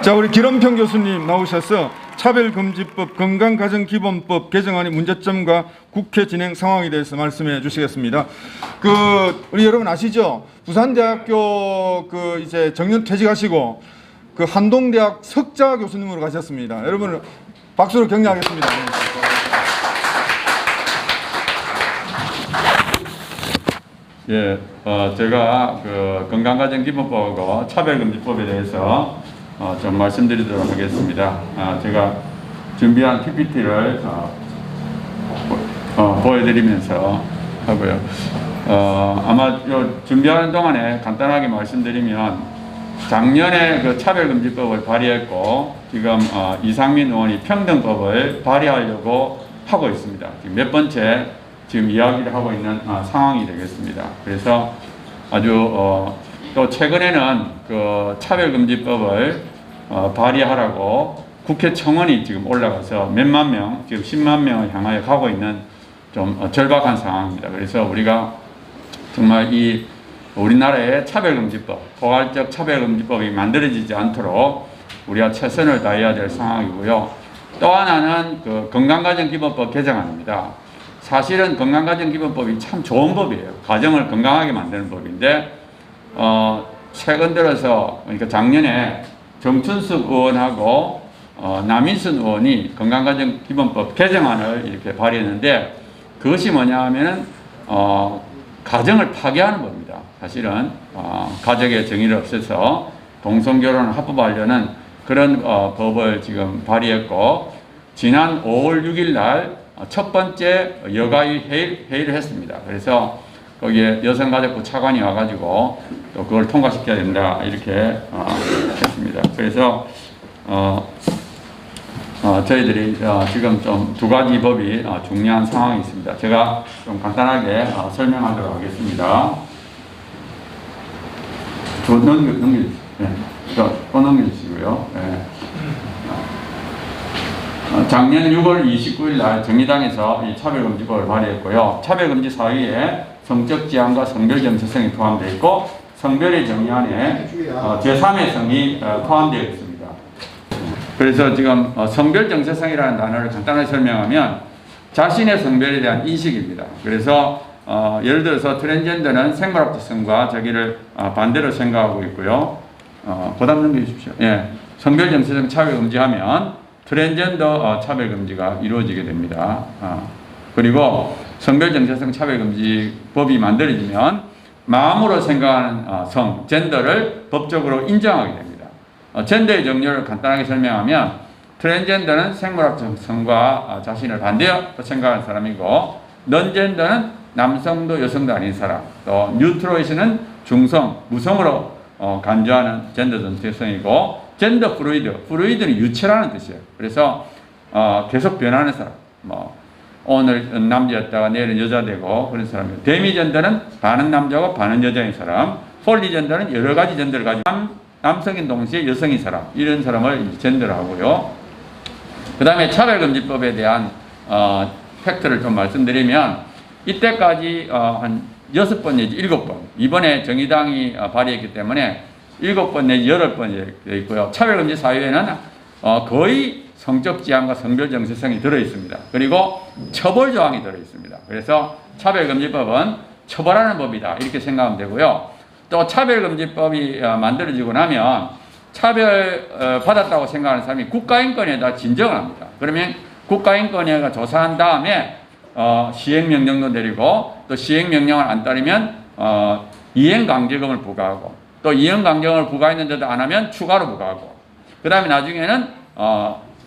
자, 우리 기름평 교수님 나오셔서 차별금지법, 건강가정기본법 개정안의 문제점과 국회 진행 상황에 대해서 말씀해 주시겠습니다. 우리 여러분 아시죠? 부산대학교 이제 정년 퇴직하시고 한동대학 석자 교수님으로 가셨습니다. 여러분 박수로 격려하겠습니다. 예, 제가 건강가정기본법하고 차별금지법에 대해서 좀 말씀드리도록 하겠습니다. 제가 준비한 PPT를 보여드리면서 하고요. 아마 준비하는 동안에 간단하게 말씀드리면 작년에 차별금지법을 발의했고 지금 이상민 의원이 평등법을 발의하려고 하고 있습니다. 지금 몇 번째 지금 이야기를 하고 있는 상황이 되겠습니다. 그래서 아주 또 최근에는 차별금지법을 발의하라고 국회 청원이 지금 올라가서 몇만 명, 지금 10만 명을 향하여 가고 있는 좀 절박한 상황입니다. 그래서 우리가 정말 이 우리나라의 차별금지법, 포괄적 차별금지법이 만들어지지 않도록 우리가 최선을 다해야 될 상황이고요. 또 하나는 건강가정기본법 개정안입니다. 사실은 건강가정기본법이 참 좋은 법이에요. 가정을 건강하게 만드는 법인데 최근 들어서 그러니까 작년에 정춘숙 의원하고 남인순 의원이 건강가정기본법 개정안을 이렇게 발의했는데 그것이 뭐냐 하면은 가정을 파괴하는 법입니다. 사실은 가족의 정의를 없애서 동성결혼을 합법화하려는 그런 법을 지금 발의했고 지난 5월 6일 날 첫 번째 여가위 회의를 했습니다. 그래서 거기에 여성가족부 차관이 와가지고 또 그걸 통과시켜야 된다 이렇게 했습니다. 그래서 저희들이 지금 좀 두 가지 법이 중요한 상황이 있습니다. 제가 좀 간단하게 설명하도록 하겠습니다. 넘겨주시고요. 네. 작년 6월 29일 날 정의당에서 이 차별금지법을 발의했고요. 차별금지 사유에 성적 지향과 성별 정체성이 포함되어 있고 성별의 정의안에 제3의 성이 포함되어 있습니다. 그래서 지금 성별 정체성이라는 단어를 간단하게 설명하면 자신의 성별에 대한 인식입니다. 그래서 예를 들어서 트랜스젠더는 생물학적 성과 자기를 반대로 생각하고 있고요. 보답 넘겨주십시오. 예, 성별 정체성 차별금지하면 트랜스젠더 차별금지가 이루어지게 됩니다. 그리고 성별정체성 차별금지법이 만들어지면 마음으로 생각하는 성, 젠더를 법적으로 인정하게 됩니다. 젠더의 정의를 간단하게 설명하면 트랜스젠더는 생물학적 성과 자신을 반대로 생각하는 사람이고 넌젠더는 남성도 여성도 아닌 사람, 또 뉴트로이스는 중성, 무성으로 간주하는 젠더 정체성이고 젠더 플루이드는 유체라는 뜻이에요. 그래서 계속 변하는 사람, 오늘 남자였다가 내일은 여자 되고 그런 사람이에요. 데미젠더는 반은 남자고 반은 여자인 사람, 폴리젠더는 여러 가지 젠더를 가지고 남성인 동시에 여성인 사람, 이런 사람을 젠더로 하고요. 그 다음에 차별금지법에 대한 팩트를 좀 말씀드리면 이때까지 한 6번 내지 7번, 이번에 정의당이 발의했기 때문에 7번 내지 8번 되어 있고요. 차별금지 사유에는 거의 성적 지향과 성별 정체성이 들어있습니다. 그리고 처벌 조항이 들어있습니다. 그래서 차별금지법은 처벌하는 법이다 이렇게 생각하면 되고요. 또 차별금지법이 만들어지고 나면 차별 받았다고 생각하는 사람이 국가인권위에다 진정을 합니다. 그러면 국가인권위가 조사한 다음에 시행명령도 내리고 또 시행명령을 안 따르면 이행강제금을 부과하고 또 이행강제금을 부과했는데도 안 하면 추가로 부과하고 그 다음에 나중에는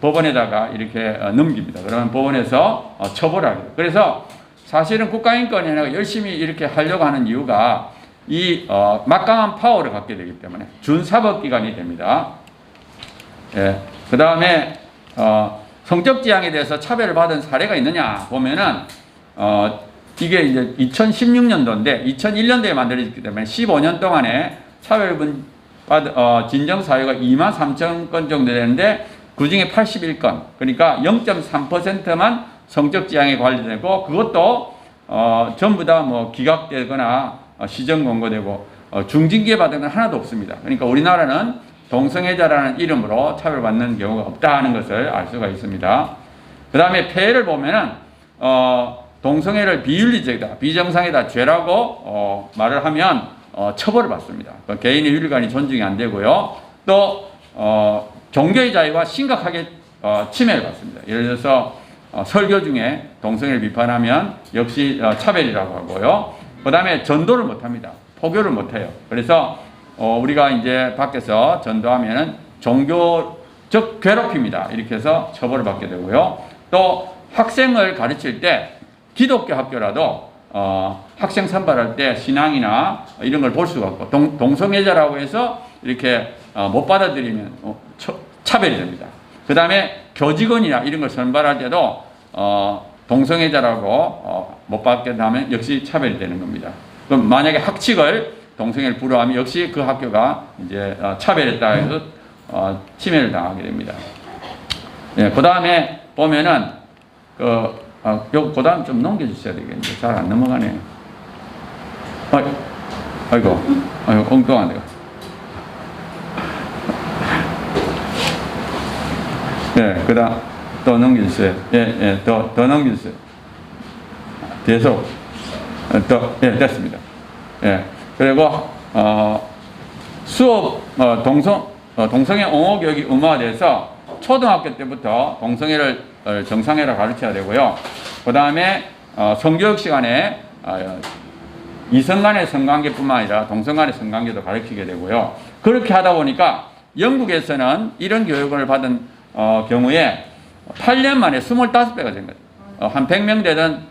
법원에다가 이렇게 넘깁니다. 그러면 법원에서 처벌하게 돼요. 그래서 사실은 국가인권위원회가 열심히 이렇게 하려고 하는 이유가 이 막강한 파워를 갖게 되기 때문에 준사법기관이 됩니다. 예. 그 다음에 성적 지향에 대해서 차별을 받은 사례가 있느냐 보면은 이게 이제 2016년도인데 2001년도에 만들어졌기 때문에 15년 동안에 진정 사유가 23,000건 정도 되는데 그 중에 81건, 그러니까 0.3%만 성적 지향에 관련되고 그것도 전부 다 뭐 기각되거나 시정 권고되고 중징계 받은 건 하나도 없습니다. 그러니까 우리나라는 동성애자라는 이름으로 차별받는 경우가 없다는 것을 알 수가 있습니다. 그 다음에 폐해를 보면은 동성애를 비윤리적이다, 비정상이다, 죄라고 말을 하면 처벌을 받습니다. 개인의 윤리관이 존중이 안 되고요. 또 종교의 자유가 심각하게 침해를 받습니다. 예를 들어서 설교 중에 동성애를 비판하면 역시 차별이라고 하고요. 그 다음에 전도를 못합니다. 포교를 못해요. 그래서 우리가 이제 밖에서 전도하면은 종교적 괴롭힘이다, 이렇게 해서 처벌을 받게 되고요. 또 학생을 가르칠 때 기독교 학교라도 학생 선발할 때 신앙이나 이런 걸 볼 수가 없고 동성애자라고 해서 이렇게 못 받아들이면 차별이 됩니다. 그 다음에 교직원이나 이런 걸 선발할 때도 동성애자라고 못 받게 되면 역시 차별이 되는 겁니다. 그럼 만약에 학칙을 동성애를 불허하면 역시 그 학교가 이제 차별했다 해서 침해를 당하게 됩니다. 예, 그 다음에 보면은 그 다음 좀 넘겨주셔야 되겠는데 잘 안 넘어가네요. 아이고, 엉뚱하네요. 예, 그 다음 또 넘겨주세요. 예, 더 넘겨주세요. 계속 됐습니다. 예, 그리고 수업 동성애 옹호 교육이 의무화돼서 초등학교 때부터 동성애를 정상회로 가르쳐야 되고요. 그 다음에 성교육 시간에 이성 간의 성관계뿐만 아니라 동성 간의 성관계도 가르치게 되고요. 그렇게 하다 보니까 영국에서는 이런 교육을 받은 경우에 8년 만에 25배가 된 거죠. 한 100명 되던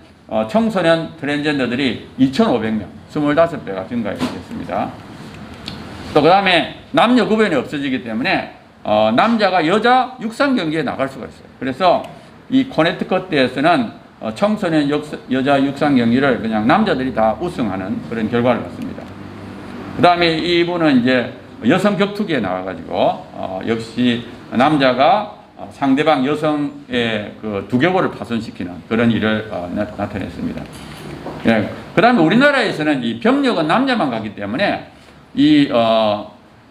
청소년 트랜스젠더들이 2,500명, 25배가 증가했습니다. 또 그 다음에 남녀 구분이 없어지기 때문에 남자가 여자 육상 경기에 나갈 수가 있어요. 그래서 이 코네티컷대에서는 청소년 여자 육상 경기를 그냥 남자들이 다 우승하는 그런 결과를 봤습니다. 그 다음에 이분은 이제 여성 격투기에 나와가지고 역시 남자가 상대방 여성의 그 두개골을 파손시키는 그런 일을 나타냈습니다. 예. 그 다음에 우리나라에서는 이 병력은 남자만 가기 때문에 이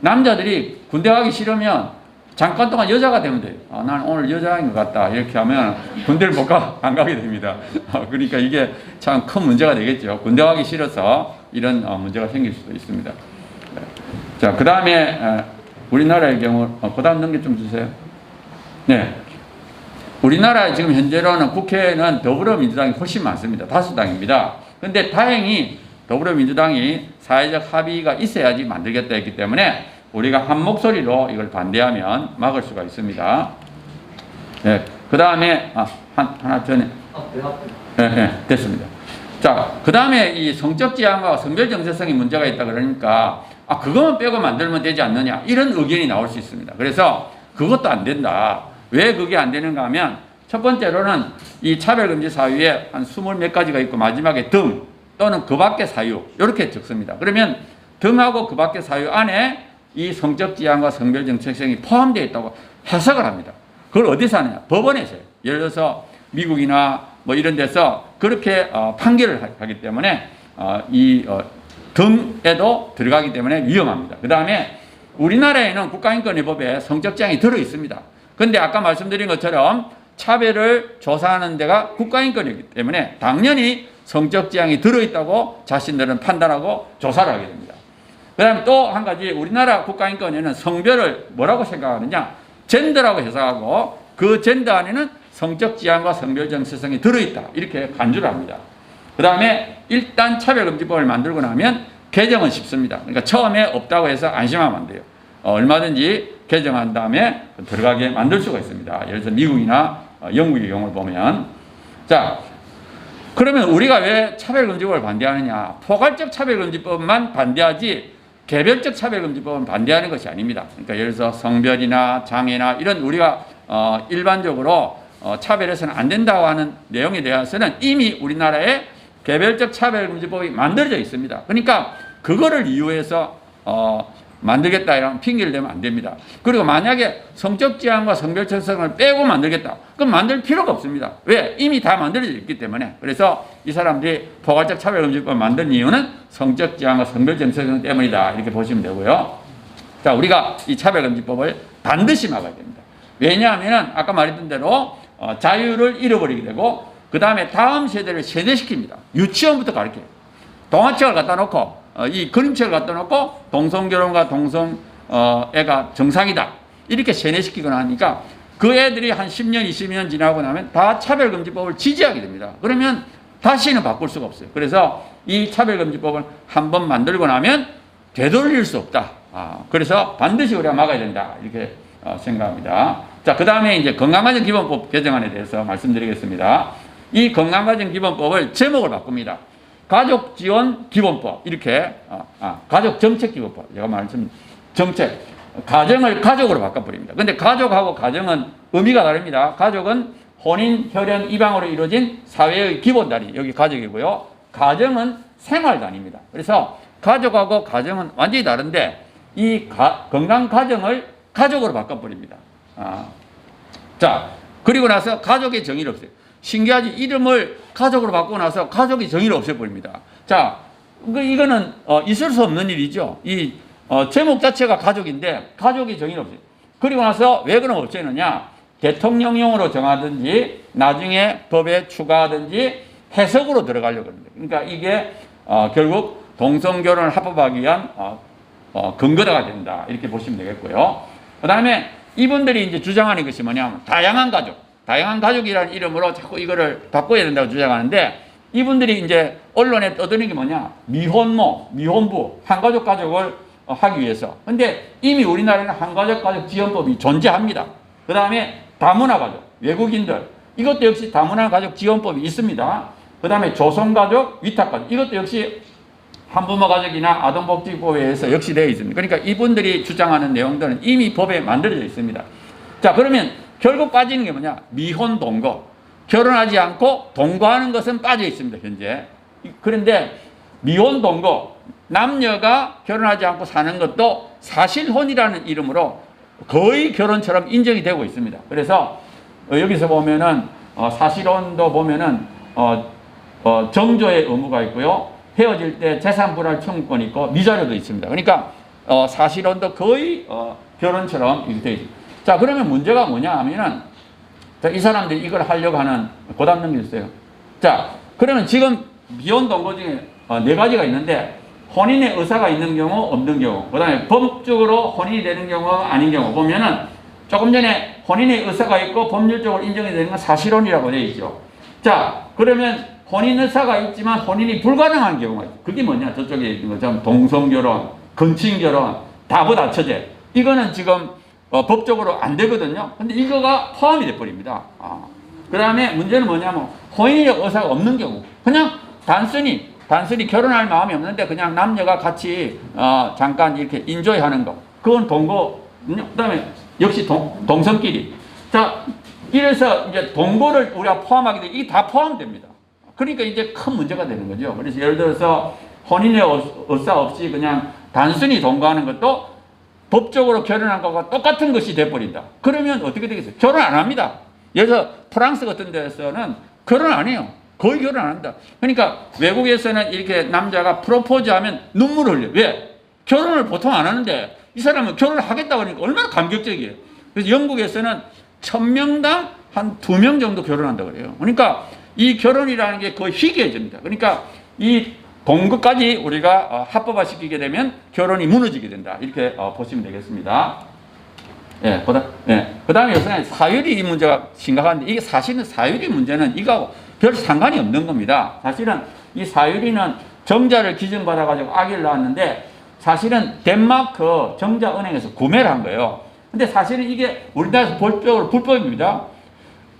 남자들이 군대 가기 싫으면 잠깐 동안 여자가 되면 돼요. 난 오늘 여자인 것 같다, 이렇게 하면 군대를 안 가게 됩니다. 그러니까 이게 참 큰 문제가 되겠죠. 군대 가기 싫어서 이런 문제가 생길 수도 있습니다. 자, 그 다음에 우리나라의 경우 그 다음 넘겨 좀 주세요. 네, 우리나라 지금 현재로는 국회에는 더불어민주당이 훨씬 많습니다. 5당입니다. 근데 다행히 더불어민주당이 사회적 합의가 있어야지 만들겠다 했기 때문에 우리가 한 목소리로 이걸 반대하면 막을 수가 있습니다. 네, 그 다음에 하나 전에 됐습니다. 자, 그 다음에 이 성적 지향과 성별 정체성이 문제가 있다 그러니까 그것만 빼고 만들면 되지 않느냐, 이런 의견이 나올 수 있습니다. 그래서 그것도 안 된다. 왜 그게 안 되는가 하면 첫 번째로는 이 차별금지 사유에 한 20몇 가지가 있고 마지막에 등 또는 그 밖의 사유 이렇게 적습니다. 그러면 등하고 그 밖의 사유 안에 이 성적 지향과 성별 정체성이 포함되어 있다고 해석을 합니다. 그걸 어디서 하느냐? 법원에서요. 예를 들어서 미국이나 뭐 이런 데서 그렇게 판결을 하기 때문에 이 등에도 들어가기 때문에 위험합니다. 그 다음에 우리나라에는 국가인권위법에 성적 지향이 들어 있습니다. 근데 아까 말씀드린 것처럼 차별을 조사하는 데가 국가인권이기 때문에 당연히 성적 지향이 들어있다고 자신들은 판단하고 조사를 하게 됩니다. 그 다음에 또 한 가지, 우리나라 국가인권위는 성별을 뭐라고 생각하느냐? 젠더라고 해석하고 그 젠더 안에는 성적 지향과 성별 정체성이 들어있다, 이렇게 간주를 합니다. 그 다음에 일단 차별금지법을 만들고 나면 개정은 쉽습니다. 그러니까 처음에 없다고 해서 안심하면 안 돼요. 얼마든지 개정한 다음에 들어가게 만들 수가 있습니다. 예를 들어서 미국이나 영국의 경우를 보면. 자, 그러면 우리가 왜 차별금지법을 반대하느냐? 포괄적 차별금지법만 반대하지 개별적 차별금지법은 반대하는 것이 아닙니다. 그러니까 예를 들어서 성별이나 장애나 이런 우리가 일반적으로 차별해서는 안 된다고 하는 내용에 대해서는 이미 우리나라에 개별적 차별금지법이 만들어져 있습니다. 그러니까 그거를 이유해서 만들겠다 이런 핑계를 대면 안 됩니다. 그리고 만약에 성적 지향과 성별 정체성을 빼고 만들겠다, 그럼 만들 필요가 없습니다. 왜? 이미 다 만들어져 있기 때문에. 그래서 이 사람들이 포괄적 차별금지법을 만든 이유는 성적 지향과 성별 정체성 때문이다, 이렇게 보시면 되고요. 자, 우리가 이 차별금지법을 반드시 막아야 됩니다. 왜냐하면 아까 말했던 대로 자유를 잃어버리게 되고 그 다음에 다음 세대를 세뇌시킵니다. 유치원부터 가르쳐요. 동화책을 갖다 놓고 이 그림책을 갖다 놓고 동성결혼과 동성애가 정상이다 이렇게 세뇌시키거나 하니까 그 애들이 한 10년 20년 지나고 나면 다 차별금지법을 지지하게 됩니다. 그러면 다시는 바꿀 수가 없어요. 그래서 이 차별금지법을 한번 만들고 나면 되돌릴 수 없다. 그래서 반드시 우리가 막아야 된다 이렇게 생각합니다. 자, 그 다음에 이제 건강가정기본법 개정안에 대해서 말씀드리겠습니다. 이 건강가정기본법을 제목을 바꿉니다. 가족지원기본법 이렇게 가족정책기본법 제가 말씀 정책 가정을 가족으로 바꿔버립니다. 근데 가족하고 가정은 의미가 다릅니다. 가족은 혼인, 혈연, 이방으로 이루어진 사회의 기본다리 여기 가족이고요. 가정은 생활단위입니다. 그래서 가족하고 가정은 완전히 다른데 이 건강가정을 가족으로 바꿔버립니다. 자, 그리고 나서 가족의 정의를 없애요. 신기하지? 이름을 가족으로 바꾸고 나서 가족의 정의를 없애버립니다. 자, 이거는 있을 수 없는 일이죠. 이 제목 자체가 가족인데 가족의 정의를 없애요. 그리고 나서 왜 그럼 없애느냐? 대통령령으로 정하든지 나중에 법에 추가하든지 해석으로 들어가려고 합니다. 그러니까 이게 결국 동성결혼을 합법하기 위한 근거가 된다. 이렇게 보시면 되겠고요. 그 다음에 이분들이 이제 주장하는 것이 뭐냐면 다양한 가족이라는 이름으로 자꾸 이거를 바꿔야 된다고 주장하는데 이분들이 이제 언론에 떠드는 게 뭐냐? 미혼모, 미혼부, 한가족 가족을 하기 위해서. 근데 이미 우리나라에는 한가족 가족 지원법이 존재합니다. 그 다음에 다문화 가족, 외국인들 이것도 역시 다문화 가족 지원법이 있습니다. 그 다음에 조성가족, 위탁가족 이것도 역시 한부모 가족이나 아동복지법에 의해서 역시 되어 있습니다. 그러니까 이분들이 주장하는 내용들은 이미 법에 만들어져 있습니다. 자, 그러면 결국 빠지는 게 뭐냐? 미혼 동거. 결혼하지 않고 동거하는 것은 빠져 있습니다, 현재. 그런데 미혼 동거, 남녀가 결혼하지 않고 사는 것도 사실혼이라는 이름으로 거의 결혼처럼 인정이 되고 있습니다. 그래서 여기서 보면은 사실혼도 보면은 정조의 의무가 있고요. 헤어질 때 재산 분할 청구권이 있고 미자료도 있습니다. 그러니까 사실혼도 거의 결혼처럼 이렇게 되어 있습니다. 자, 그러면 문제가 뭐냐 하면은 이 사람들이 이걸 하려고 하는 고담 넘겨주세요. 자, 그러면 지금 미혼 동거 중에 4가지가 있는데 혼인의 의사가 있는 경우, 없는 경우, 그 다음에 법적으로 혼인이 되는 경우, 아닌 경우 보면은 조금 전에 혼인의 의사가 있고 법률적으로 인정이 되는 건 사실혼이라고 되어 있죠. 자, 그러면 혼인 의사가 있지만 혼인이 불가능한 경우가 있죠. 그게 뭐냐? 저쪽에 있는 것처럼 동성결혼, 근친결혼, 다부다처제. 이거는 지금 법적으로 안 되거든요. 근데 이거가 포함이 돼버립니다. 그 다음에 문제는 뭐냐면 혼인의 의사가 없는 경우. 그냥 단순히 결혼할 마음이 없는데 그냥 남녀가 같이 잠깐 이렇게 인조이 하는 거. 그건 동거. 그 다음에 역시 동성끼리. 자, 이래서 이제 동거를 우리가 포함하게 되면 이게 다 포함됩니다. 그러니까 이제 큰 문제가 되는 거죠. 그래서 예를 들어서 혼인의 의사 없이 그냥 단순히 동거하는 것도 법적으로 결혼한 것과 똑같은 것이 돼버린다. 그러면 어떻게 되겠어요? 결혼 안 합니다. 예를 들어서 프랑스 같은 데서는 결혼 안 해요. 거의 결혼 안 한다. 그러니까 외국에서는 이렇게 남자가 프로포즈하면 눈물을 흘려요. 왜? 결혼을 보통 안 하는데 이 사람은 결혼을 하겠다고 하니까 얼마나 감격적이에요. 그래서 영국에서는 1000명당 한 2명 정도 결혼한다고 그래요. 그러니까 이 결혼이라는 게 거의 희귀해집니다. 그러니까 이 동거까지 우리가 합법화시키게 되면 결혼이 무너지게 된다. 이렇게 보시면 되겠습니다. 예, 그 다음에 여기서는 사유리 이 문제가 심각한데 이게 사실은 사유리 문제는 이거하고 별 상관이 없는 겁니다. 사실은 이 사유리는 정자를 기증받아가지고 아기를 낳았는데 사실은 덴마크 정자은행에서 구매를 한 거예요. 근데 사실은 이게 우리나라에서 법적으로 불법입니다.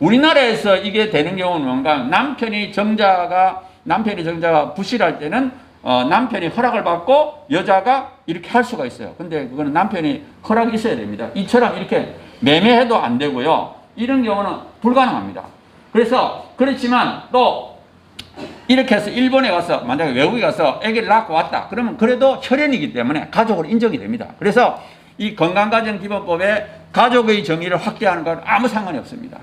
우리나라에서 이게 되는 경우는 뭔가 남편이 정자가 부실할 때는 남편이 허락을 받고 여자가 이렇게 할 수가 있어요. 근데 그거는 남편이 허락이 있어야 됩니다. 이처럼 이렇게 매매해도 안 되고요. 이런 경우는 불가능합니다. 그렇지만 또 이렇게 해서 일본에 가서 만약에 외국에 가서 아기를 낳고 왔다. 그러면 그래도 혈연이기 때문에 가족으로 인정이 됩니다. 그래서 이 건강가정기본법에 가족의 정의를 확대하는 건 아무 상관이 없습니다.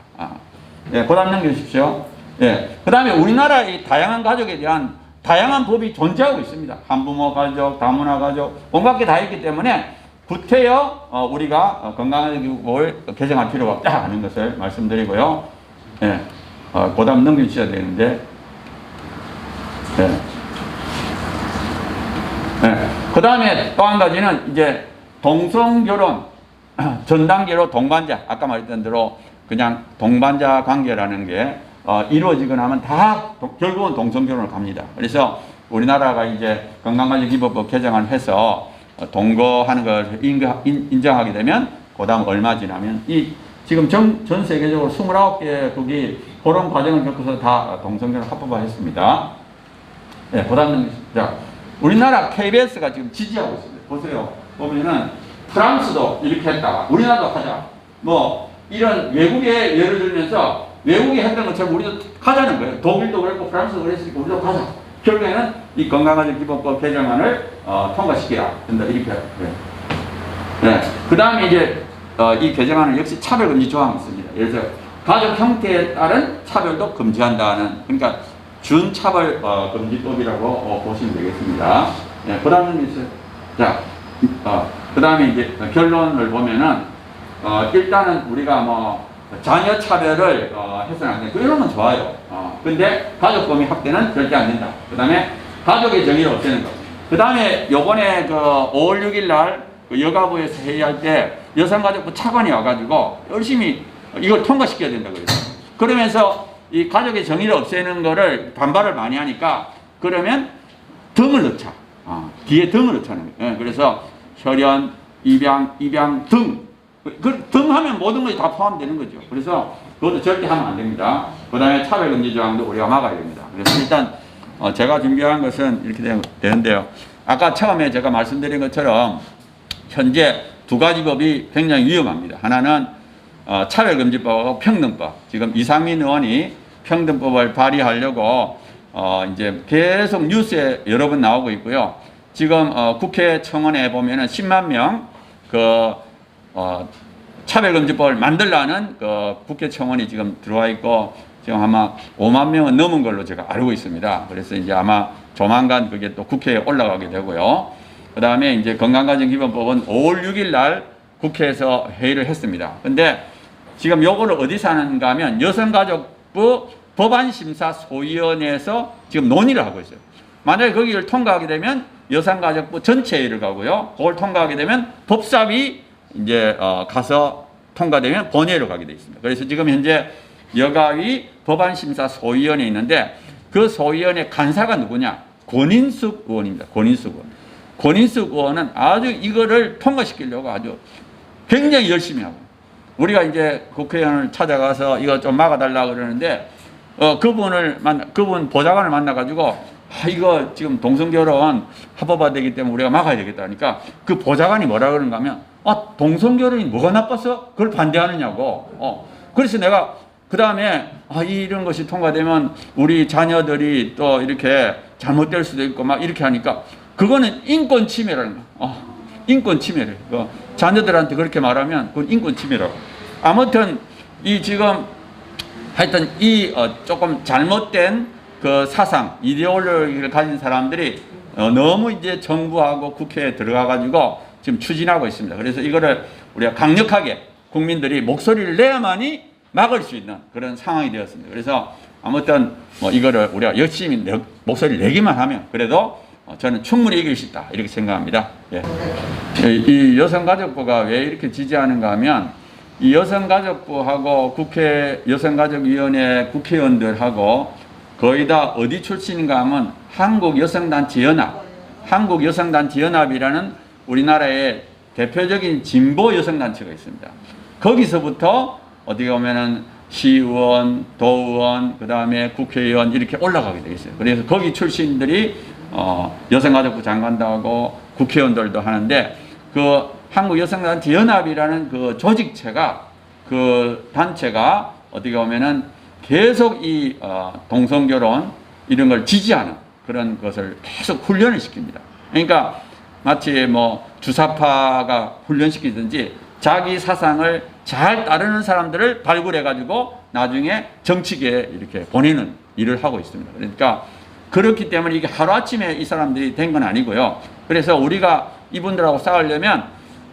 네, 그 다음 넘겨주십시오. 네, 그 다음에 우리나라의 다양한 가족에 대한 다양한 법이 존재하고 있습니다. 한부모 가족, 다문화 가족, 온갖 게 다 있기 때문에 부태여 우리가 건강한 기법을 개정할 필요가 없다 하는 것을 말씀드리고요. 예. 그다음 넘겨주셔야 되는데. 예. 예. 그 다음에 또 한 가지는 이제 동성결혼 전 단계로 동반자, 아까 말했던 대로 그냥 동반자 관계라는 게 이루어지거나 하면 다 결국은 동성결혼을 갑니다. 그래서 우리나라가 이제 건강관리기법법 개정을 해서 동거하는 걸 인정하게 되면 그 다음 얼마 지나면 지금 전 세계적으로 29개국이 그런 과정을 겪어서 다 동성결혼 합법화했습니다. 네, 그 다음 자, 우리나라 KBS가 지금 지지하고 있습니다. 보세요. 보면은 프랑스도 이렇게 했다가 우리나라도 하자. 뭐 이런 외국에 예를 들면서 외국이 했던 것처럼 우리도 하자는 거예요. 독일도 그랬고 프랑스도 그랬으니까 우리도 하자. 결국에는 이 건강관리기법법 개정안을 통과시켜야 된다. 이렇게 그래요. 네. 그 다음에 이제 이 개정안은 역시 차별금지 조항이 있습니다. 예를 들어 가족 형태에 따른 차별도 금지한다는, 그러니까 준차별금지법이라고 보시면 되겠습니다. 네. 그 다음에 있어요. 자, 그 다음에 이제 결론을 보면은 일단은 우리가 뭐 자녀 차별을 해서는 안 된다. 이러면 좋아요. 근데 가족 범위 확대는 절대 안 된다. 그 다음에 가족의 정의를 없애는 것. 그 다음에 요번에 5월 6일 날 여가부에서 회의할 때 여성가족부 차관이 와가지고 열심히 이걸 통과시켜야 된다 그랬어요. 그러면서 이 가족의 정의를 없애는 거를 반발을 많이 하니까 그러면 등을 넣자. 뒤에 등을 넣자는 거예요. 그래서 혈연, 입양 등. 등 하면 모든 것이 다 포함되는 거죠. 그래서 그것도 절대 하면 안 됩니다. 그 다음에 차별금지 조항도 우리가 막아야 됩니다. 그래서 일단 제가 준비한 것은 이렇게 되는데요. 아까 처음에 제가 말씀드린 것처럼 현재 두 가지 법이 굉장히 위험합니다. 하나는 차별금지법하고 평등법. 지금 이상민 의원이 평등법을 발의하려고 이제 계속 뉴스에 여러 번 나오고 있고요. 지금 국회 청원에 보면은 10만 명 차별금지법을 만들라는 국회 청원이 지금 들어와 있고 지금 아마 5만 명은 넘은 걸로 제가 알고 있습니다. 그래서 이제 아마 조만간 그게 또 국회에 올라가게 되고요. 그 다음에 이제 건강가정기본법은 5월 6일 날 국회에서 회의를 했습니다. 근데 지금 요거를 어디서 하는가 하면 여성가족부 법안심사소위원회에서 지금 논의를 하고 있어요. 만약에 거기를 통과하게 되면 여성가족부 전체 회의를 가고요. 그걸 통과하게 되면 법사위 이제 가서 통과되면 본회의로 가게 되어 있습니다. 그래서 지금 현재 여가위 법안심사소위원회에 있는데 그 소위원회 간사가 누구냐? 권인숙 의원입니다. 권인숙 의원. 권인숙 의원은 아주 이거를 통과시키려고 아주 굉장히 열심히 하고 우리가 이제 국회의원을 찾아가서 이거 좀 막아달라고 그러는데 그분 보좌관을 만나가지고 이거 지금 동성결혼 합법화되기 때문에 우리가 막아야 되겠다 하니까 그 보좌관이 뭐라 그러는가 하면 동성결혼이 뭐가 나빠서 그걸 반대하느냐고. 그래서 내가 그 다음에 이런 것이 통과되면 우리 자녀들이 또 이렇게 잘못될 수도 있고 막 이렇게 하니까 그거는 인권 침해라는 거. 인권 침해를. 자녀들한테 그렇게 말하면 그건 인권 침해라고. 아무튼 이 지금 하여튼 이 조금 잘못된 그 사상, 이데올로기를 가진 사람들이 너무 이제 정부하고 국회에 들어가 가지고 지금 추진하고 있습니다. 그래서 이거를 우리가 강력하게 국민들이 목소리를 내야만이 막을 수 있는 그런 상황이 되었습니다. 그래서 아무튼 뭐 이거를 우리가 열심히 목소리를 내기만 하면 그래도 저는 충분히 이길 수 있다 이렇게 생각합니다. 예. 이 여성가족부가 왜 이렇게 지지하는가 하면 이 여성가족부하고 국회 여성가족위원회 국회의원들하고 거의 다 어디 출신인가 하면 한국여성단체연합, 한국여성단체연합이라는 우리나라의 대표적인 진보 여성단체가 있습니다. 거기서부터 어떻게 보면은 시의원, 도의원, 그 다음에 국회의원 이렇게 올라가게 되어 있어요. 그래서 거기 출신들이 여성가족부 장관도 하고 국회의원들도 하는데 그 한국여성단체연합이라는 그 조직체가 그 단체가 어떻게 보면은 계속 이 동성결혼 이런 걸 지지하는 그런 것을 계속 훈련을 시킵니다. 그러니까 마치 뭐 주사파가 훈련시키든지 자기 사상을 잘 따르는 사람들을 발굴해 가지고 나중에 정치계에 이렇게 보내는 일을 하고 있습니다. 그러니까 그렇기 때문에 이게 하루아침에 이 사람들이 된 건 아니고요. 그래서 우리가 이분들하고 싸우려면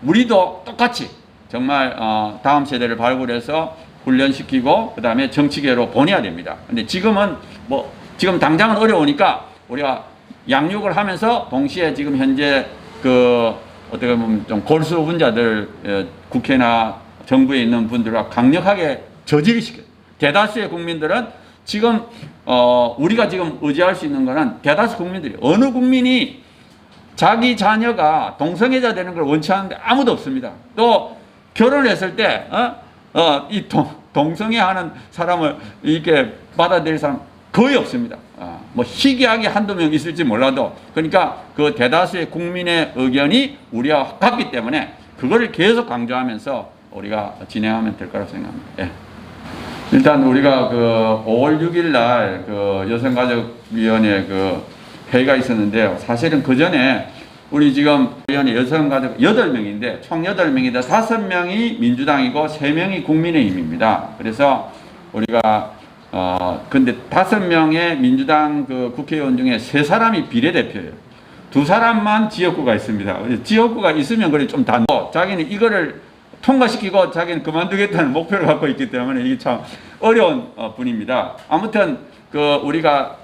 우리도 똑같이 정말 다음 세대를 발굴해서 훈련시키고 그 다음에 정치계로 보내야 됩니다. 근데 지금은 뭐 지금 당장은 어려우니까 우리가 양육을 하면서 동시에 지금 현재 그 어떻게 보면 좀 골수 분자들 국회나 정부에 있는 분들과 강력하게 저지를 시켜요. 대다수의 국민들은 지금 우리가 지금 의지할 수 있는 거는 대다수 국민들이 어느 국민이 자기 자녀가 동성애자 되는 걸 원치 않는데 아무도 없습니다. 또 결혼했을 때 이 동성애하는 사람을 이렇게 받아들일 사람 거의 없습니다. 뭐 희귀하게 한두 명 있을지 몰라도 그러니까 그 대다수의 국민의 의견이 우리와 같기 때문에 그거를 계속 강조하면서 우리가 진행하면 될 거라고 생각합니다. 예. 일단 우리가 그 5월 6일 날 그 여성가족위원회 그 회의가 있었는데요. 사실은 그 전에 우리 지금 위원회 여성가족 8명인데 총 8명인데 5명이 민주당이고 3명이 국민의힘입니다. 그래서 우리가 근데 5명의 민주당 그 국회의원 중에 3사람이 비례대표예요. 2사람만 지역구가 있습니다. 지역구가 있으면 그래 좀 단고 자기는 이거를 통과시키고 자기는 그만두겠다는 목표를 갖고 있기 때문에 이게 참 어려운 분입니다. 아무튼 그 우리가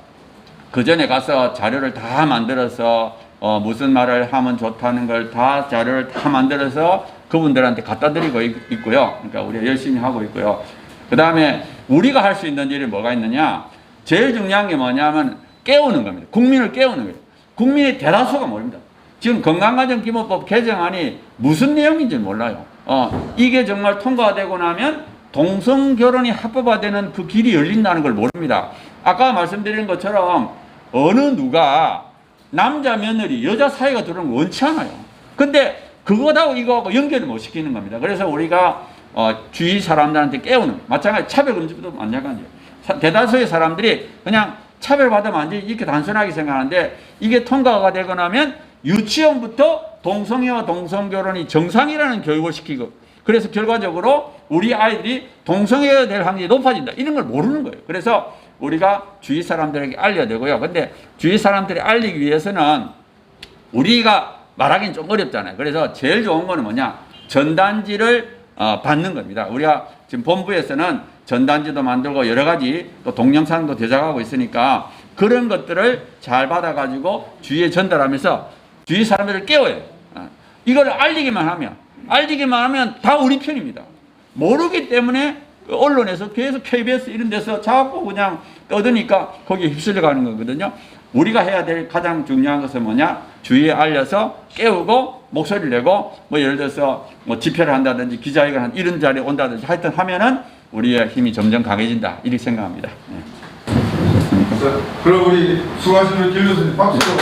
그 전에 가서 자료를 다 만들어서 무슨 말을 하면 좋다는 걸 다 자료를 다 만들어서 그분들한테 갖다 드리고 있고요. 그러니까 우리가 열심히 하고 있고요. 그 다음에 우리가 할 수 있는 일이 뭐가 있느냐? 제일 중요한 게 뭐냐면 깨우는 겁니다. 국민을 깨우는 거예요. 국민의 대다수가 모릅니다. 지금 건강가정기본법 개정안이 무슨 내용인지 몰라요. 이게 정말 통과되고 나면 동성결혼이 합법화되는 그 길이 열린다는 걸 모릅니다. 아까 말씀드린 것처럼 어느 누가 남자 며느리 여자 사이가 들어오는 거 원치 않아요. 근데 그거하고 이거하고 연결을 못 시키는 겁니다. 그래서 우리가 주위 사람들한테 깨우는 마찬가지 차별금지도 마찬가지예요. 대다수의 사람들이 그냥 차별받으면 안 돼 이렇게 단순하게 생각하는데 이게 통과가 되고 나면 유치원부터 동성애와 동성결혼이 정상이라는 교육을 시키고 그래서 결과적으로 우리 아이들이 동성애가 될 확률이 높아진다. 이런 걸 모르는 거예요. 그래서 우리가 주위 사람들에게 알려야 되고요. 근데 주위 사람들이 알리기 위해서는 우리가 말하기는 좀 어렵잖아요. 그래서 제일 좋은 거는 뭐냐? 전단지를 받는 겁니다. 우리가 지금 본부에서는 전단지도 만들고 여러 가지 또 동영상도 제작하고 있으니까 그런 것들을 잘 받아가지고 주위에 전달하면서 주위 사람들을 깨워요. 이걸 알리기만 하면 다 우리 편입니다. 모르기 때문에 언론에서 계속 KBS 이런 데서 자꾸 그냥 떠드니까 거기에 휩쓸려 가는 거거든요. 우리가 해야 될 가장 중요한 것은 뭐냐? 주위에 알려서 깨우고 목소리를 내고 뭐 예를 들어서 뭐 집회를 한다든지 기자회견 한 이런 자리에 온다든지 하여튼 하면은 우리의 힘이 점점 강해진다. 이렇게 생각합니다. 네. 그럼 우리 수고하신 우리 김 교수님 박수로.